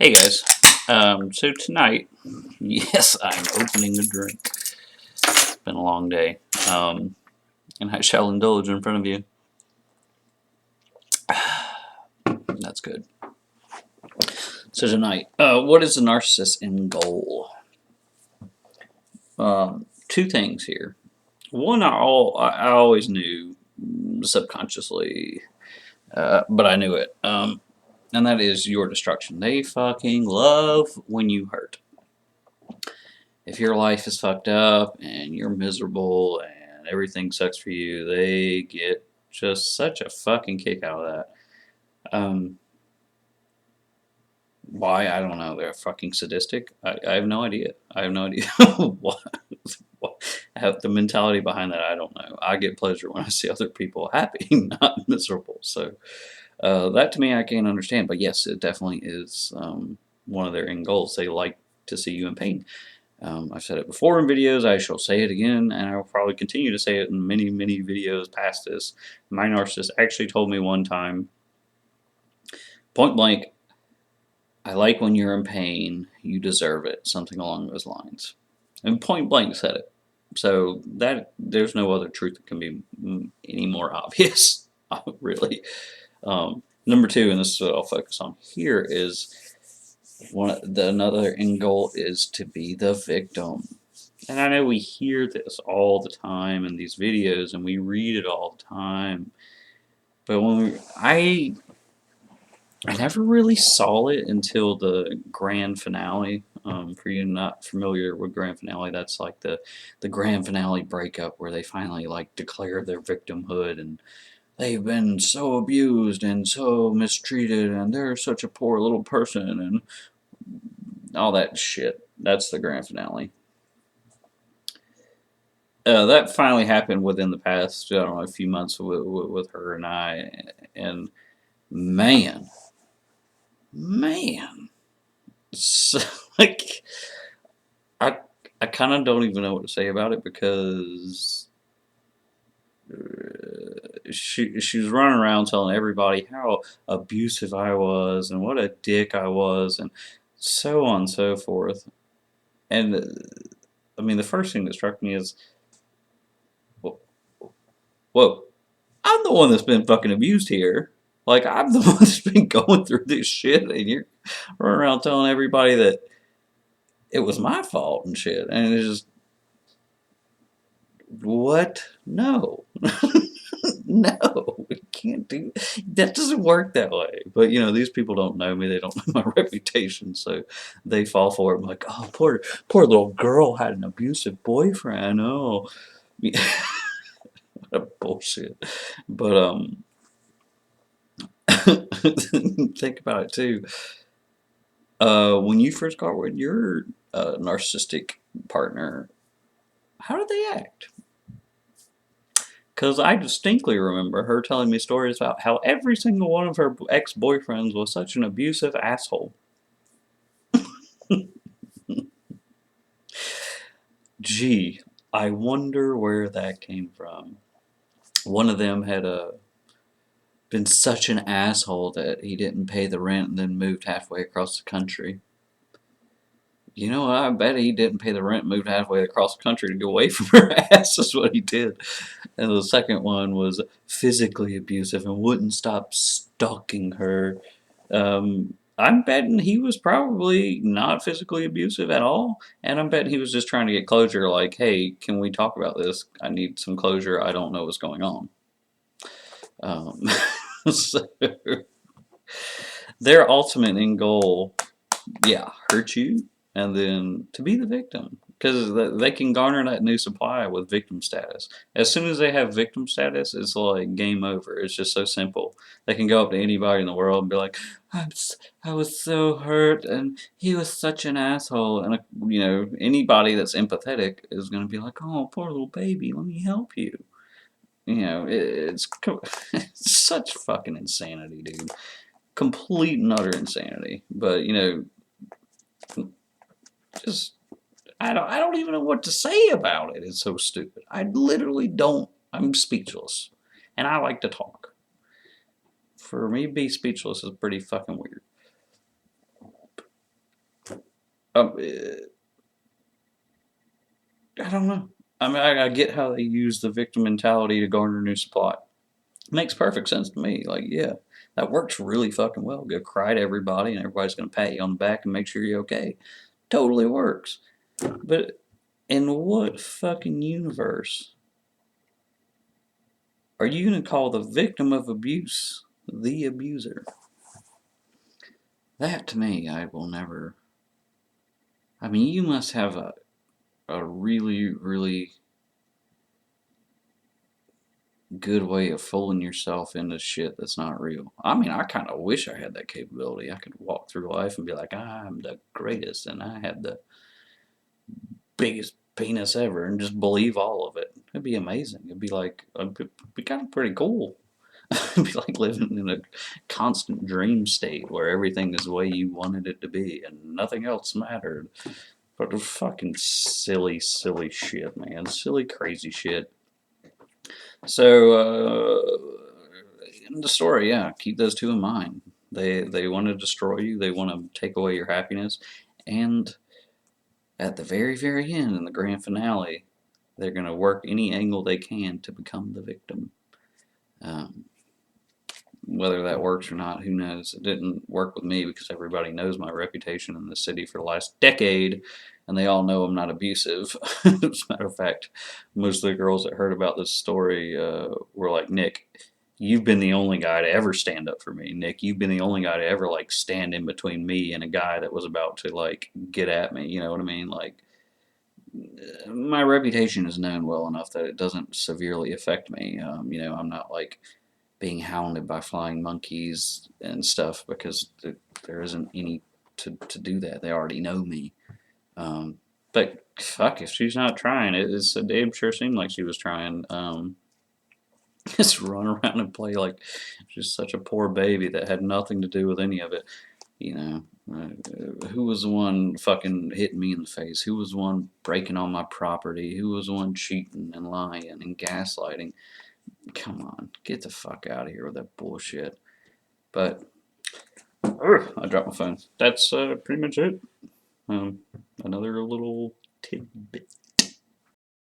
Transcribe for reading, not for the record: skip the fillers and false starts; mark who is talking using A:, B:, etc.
A: Hey guys, so tonight, yes, I'm opening a drink. It's been a long day, and I shall indulge in front of you. That's good. So tonight, what is the narcissist's end goal? Two things here. One, I always knew subconsciously, but I knew it, and that is your destruction. They fucking love when you hurt. If your life is fucked up and you're miserable and everything sucks for you, they get just such a fucking kick out of that. Why? I don't know. They're fucking sadistic. I have no idea. I have no idea what, what the mentality behind that. I don't know. I get pleasure when I see other people happy, not miserable. So that to me, I can't understand. But yes, it definitely is one of their end goals. They like to see you in pain. I've said it before in videos, I shall say it again, and I will probably continue to say it in many, many videos past this. My narcissist actually told me one time, point blank, I like when you're in pain, you deserve it, something along those lines. And point blank said it. So that there's no other truth that can be any more obvious, really. Number two, and this is what I'll focus on here, is another end goal is to be the victim. And I know we hear this all the time in these videos and we read it all the time. But I never really saw it until the grand finale. For you not familiar with grand finale, that's like the grand finale breakup where they finally like declare their victimhood and they've been so abused and so mistreated and they're such a poor little person and all that shit. That's the grand finale. That finally happened within the past, I don't know, a few months with her and I, and man, so, like, I I kind of don't even know what to say about it because she was running around telling everybody how abusive I was and what a dick I was and so on and so forth. And I mean, the first thing that struck me is, whoa, I'm the one that's been fucking abused here. Like, I'm the one that's been going through this shit, and you're running around telling everybody that it was my fault and shit. And it's just, what? No. No, we can't do that. Doesn't work that way. But, you know, these people don't know me. They don't know my reputation, so they fall for it. I'm like, oh, poor little girl had an abusive boyfriend. Oh, what a bullshit. But, think about it too. When you first got with your narcissistic partner, how did they act? Because I distinctly remember her telling me stories about how every single one of her ex-boyfriends was such an abusive asshole. Gee, I wonder where that came from. One of them had been such an asshole that he didn't pay the rent and then moved halfway across the country. You know, I bet he didn't pay the rent, moved halfway across the country to go away from her ass. That's what he did. And the second one was physically abusive and wouldn't stop stalking her. I'm betting he was probably not physically abusive at all. And I'm betting he was just trying to get closure, like, hey, can we talk about this? I need some closure. I don't know what's going on. Um, so their ultimate end goal, yeah, hurt you and then to be the victim because they can garner that new supply with victim status. As soon as they have victim status, it's like game over. It's just so simple. They can go up to anybody in the world and be like, I was so hurt and he was such an asshole. And, you know, anybody that's empathetic is going to be like, oh, poor little baby, let me help you. You know, it's such fucking insanity, dude. Complete and utter insanity. But, you know, just I don't even know what to say about it. It's so stupid. I literally don't. I'm speechless. And I like to talk. For me to be speechless is pretty fucking weird. I don't know. I mean, I get how they use the victim mentality to garner new supply. Makes perfect sense to me. Like, yeah, that works really fucking well. Go cry to everybody, and everybody's gonna pat you on the back and make sure you're okay. Totally works. But in what fucking universe are you gonna call the victim of abuse the abuser? That to me, I will never. I mean, you must have a really, really good way of fooling yourself into shit that's not real. I mean, I kind of wish I had that capability. I could walk through life and be like, I'm the greatest and I have the biggest penis ever and just believe all of it. It'd be amazing. It'd be kind of pretty cool. It'd be like living in a constant dream state where everything is the way you wanted it to be and nothing else mattered. But fucking silly, silly shit, man. Silly, crazy shit. So, in the story, yeah, keep those two in mind. They want to destroy you. They want to take away your happiness, and at the very, very end, in the grand finale, they're gonna work any angle they can to become the victim. Um, Whether that works or not, who knows? It didn't work with me because everybody knows my reputation in the city for the last decade, and they all know I'm not abusive. As a matter of fact, most of the girls that heard about this story were like, Nick, you've been the only guy to ever stand up for me. Nick, you've been the only guy to ever like stand in between me and a guy that was about to like get at me. You know what I mean? Like, my reputation is known well enough that it doesn't severely affect me. I'm not like being hounded by flying monkeys and stuff because there isn't any to do that. They already know me. Um, but fuck, if she's not trying, it's a damn sure seemed like she was trying. Just run around and play like she's such a poor baby that had nothing to do with any of it. You know, who was the one fucking hitting me in the face? Who was the one breaking on my property? Who was the one cheating and lying and gaslighting? Come on, get the fuck out of here with that bullshit. But I dropped my phone. That's pretty much it. Um, Another little tidbit.